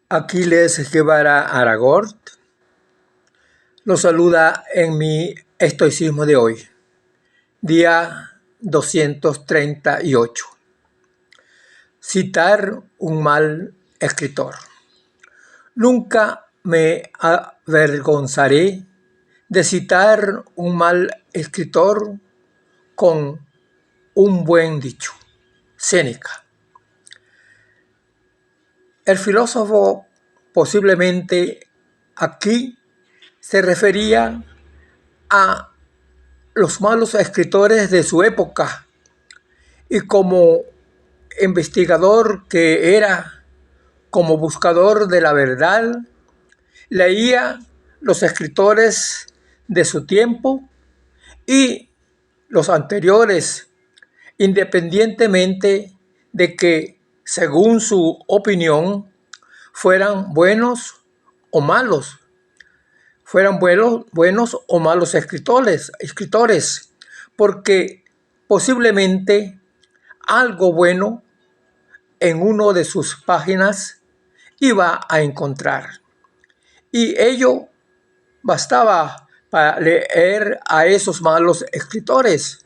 Aquiles Guevara Aragort los saluda en mi estoicismo de hoy, día 238. Citar un mal escritor. Nunca me avergonzaré de citar un mal escritor con un buen dicho. Séneca. El filósofo posiblemente aquí se refería a los malos escritores de su época, y como investigador que era, como buscador de la verdad, leía los escritores de su tiempo y los anteriores, independientemente de que, según su opinión, fueran buenos o malos. Fueran buenos o malos escritores, porque posiblemente algo bueno en una de sus páginas iba a encontrar. Y ello bastaba para leer a esos malos escritores.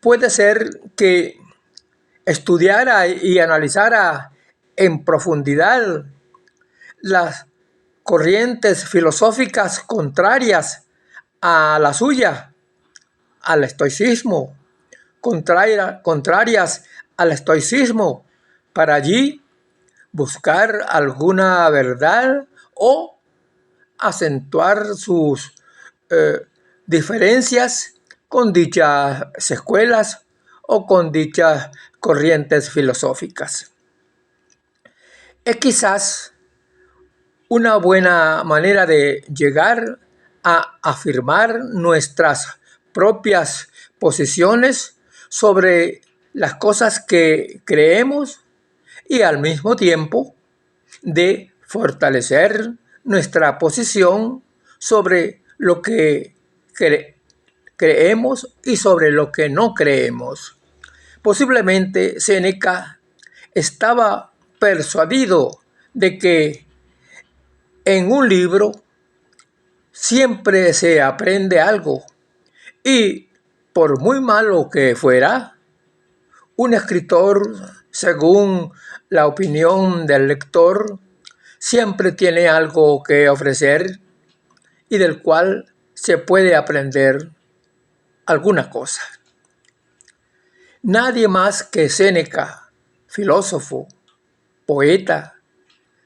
Puede ser que estudiara y analizara en profundidad las corrientes filosóficas contrarias a la suya, al estoicismo, contrarias al estoicismo, para allí buscar alguna verdad o acentuar sus diferencias con dichas escuelas o con dichas corrientes filosóficas. Es quizás una buena manera de llegar a afirmar nuestras propias posiciones sobre las cosas que creemos y al mismo tiempo de fortalecer nuestra posición sobre lo que creemos y sobre lo que no creemos. Posiblemente Séneca estaba persuadido de que en un libro siempre se aprende algo, y por muy malo que fuera, un escritor, según la opinión del lector, siempre tiene algo que ofrecer y del cual se puede aprender alguna cosa. Nadie más que Séneca, filósofo, poeta,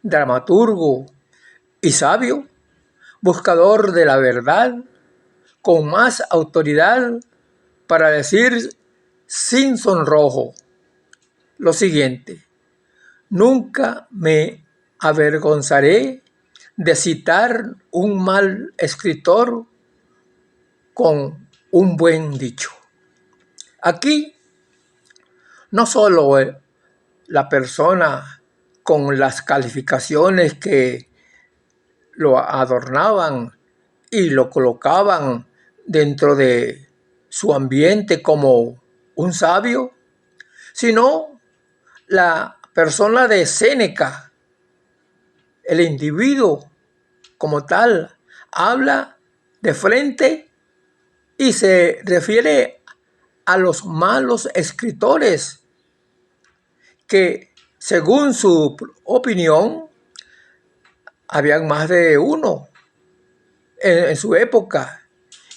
dramaturgo y sabio, buscador de la verdad, con más autoridad para decir sin sonrojo lo siguiente: nunca me avergonzaré de citar un mal escritor con un buen dicho. Aquí no solo la persona con las calificaciones que lo adornaban y lo colocaban dentro de su ambiente como un sabio, sino la persona de Séneca, el individuo como tal, habla de frente y se refiere a los malos escritores que, según su opinión, habían más de uno en su época,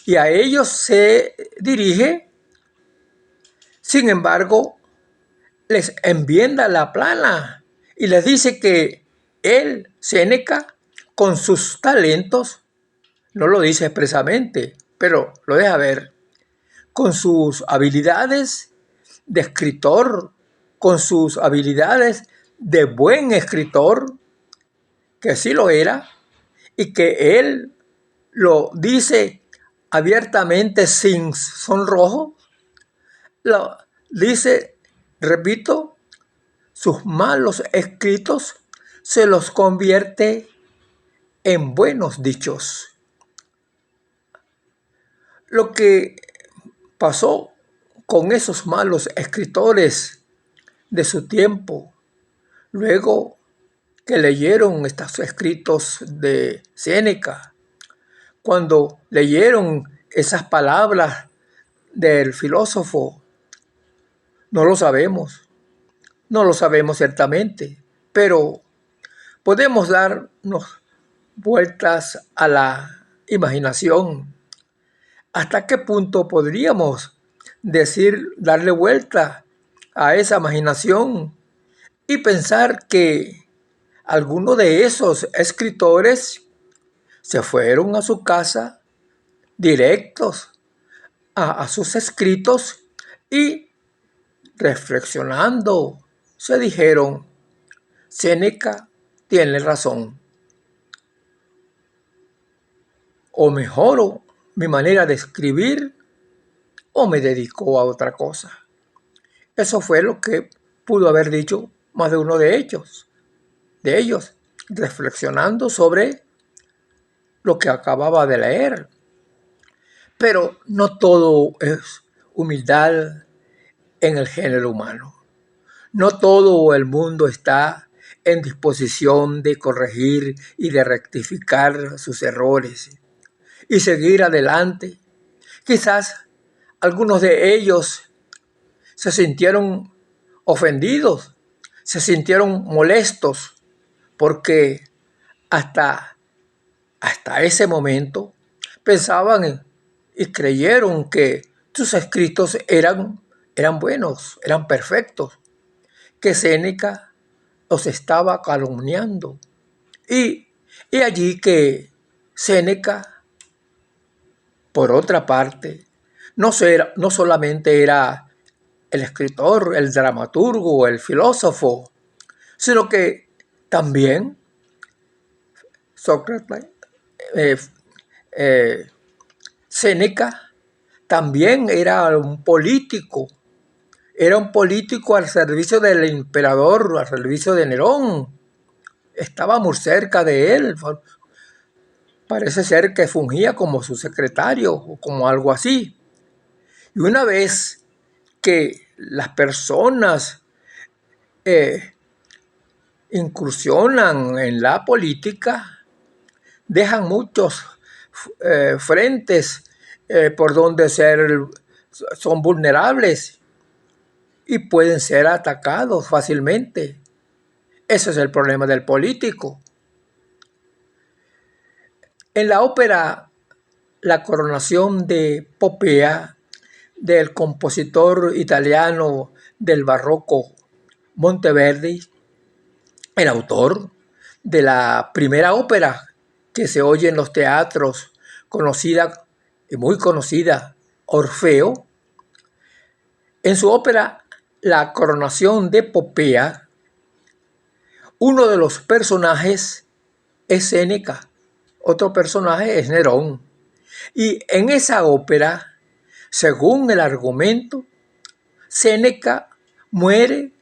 y a ellos se dirige. Sin embargo, les enmienda la plana y les dice que él, Séneca, con sus talentos, no lo dice expresamente, pero lo deja ver, con sus habilidades de escritor, con sus habilidades de buen escritor, que sí lo era, y que él lo dice abiertamente sin sonrojo, lo dice, repito, sus malos escritos se los convierte en buenos dichos. Lo que pasó con esos malos escritores de su tiempo Luego que leyeron estos escritos de Séneca, cuando leyeron esas palabras del filósofo, no no lo sabemos ciertamente, pero podemos darnos vueltas a la imaginación. ¿Hasta qué punto podríamos darle vuelta a esa imaginación y pensar que algunos de esos escritores se fueron a su casa directos a sus escritos y reflexionando se dijeron, Séneca tiene razón, o mejoro mi manera de escribir o me dedico a otra cosa? Eso fue lo que pudo haber dicho más de uno de ellos, reflexionando sobre lo que acababa de leer. Pero no todo es humildad en el género humano. No todo el mundo está en disposición de corregir y de rectificar sus errores y seguir adelante. Quizás algunos de ellos se sintieron ofendidos, se sintieron molestos, porque hasta, hasta ese momento pensaban y creyeron que sus escritos eran buenos, eran perfectos, que Séneca los estaba calumniando. Y allí que Séneca, por otra parte, no solamente era el escritor, el dramaturgo, el filósofo, sino que también Sócrates, eh, eh, Séneca, también era un político al servicio del emperador, al servicio de Nerón. Estaba muy cerca de él, parece ser que fungía como su secretario o como algo así. Y una vez que las personas incursionan en la política, dejan muchos frentes por donde son vulnerables y pueden ser atacados fácilmente. Ese es el problema del político. En la ópera La coronación de Popea, del compositor italiano del barroco Monteverdi, el autor de la primera ópera que se oye en los teatros, conocida y muy conocida, Orfeo, en su ópera La coronación de Popea, uno de los personajes es Séneca, otro personaje es Nerón. Y en esa ópera, según el argumento, Séneca muere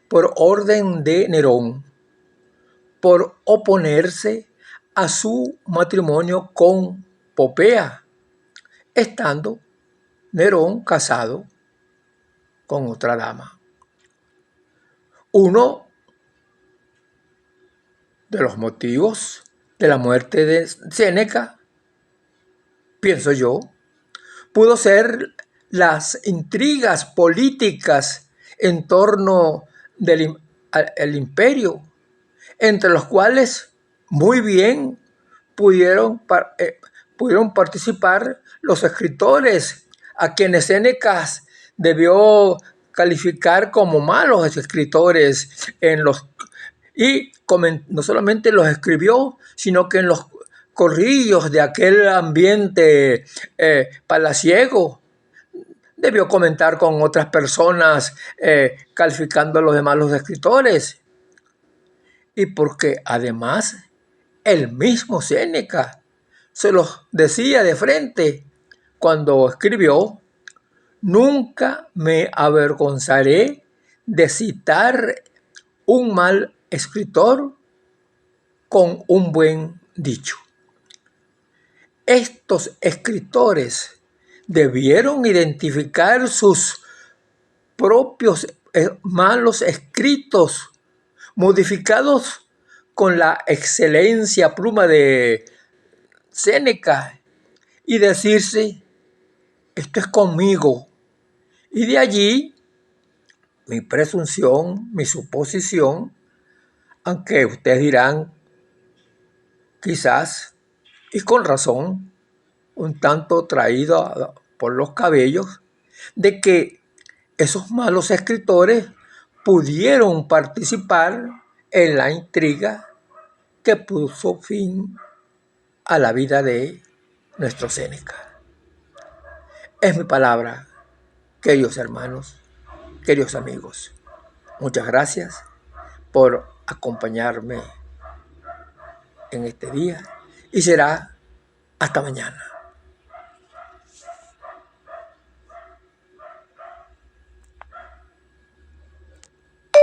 por orden de Nerón, por oponerse a su matrimonio con Popea, estando Nerón casado con otra dama. Uno de los motivos de la muerte de Séneca, pienso yo, pudo ser las intrigas políticas en torno del imperio, entre los cuales muy bien pudieron participar los escritores, a quienes Séneca debió calificar como malos escritores y no solamente los escribió, sino que en los corrillos de aquel ambiente palaciego debió comentar con otras personas calificándolos de malos escritores. Y porque además el mismo Séneca se los decía de frente cuando escribió: nunca me avergonzaré de citar un mal escritor con un buen dicho. Estos escritores debieron identificar sus propios malos escritos modificados con la excelencia pluma de Séneca y decirse, esto es conmigo. Y de allí mi presunción, mi suposición, aunque ustedes dirán, quizás, y con razón, un tanto traído por los cabellos, de que esos malos escritores pudieron participar en la intriga que puso fin a la vida de nuestro Séneca. Es mi palabra, queridos hermanos, queridos amigos. Muchas gracias por acompañarme en este día y será hasta mañana.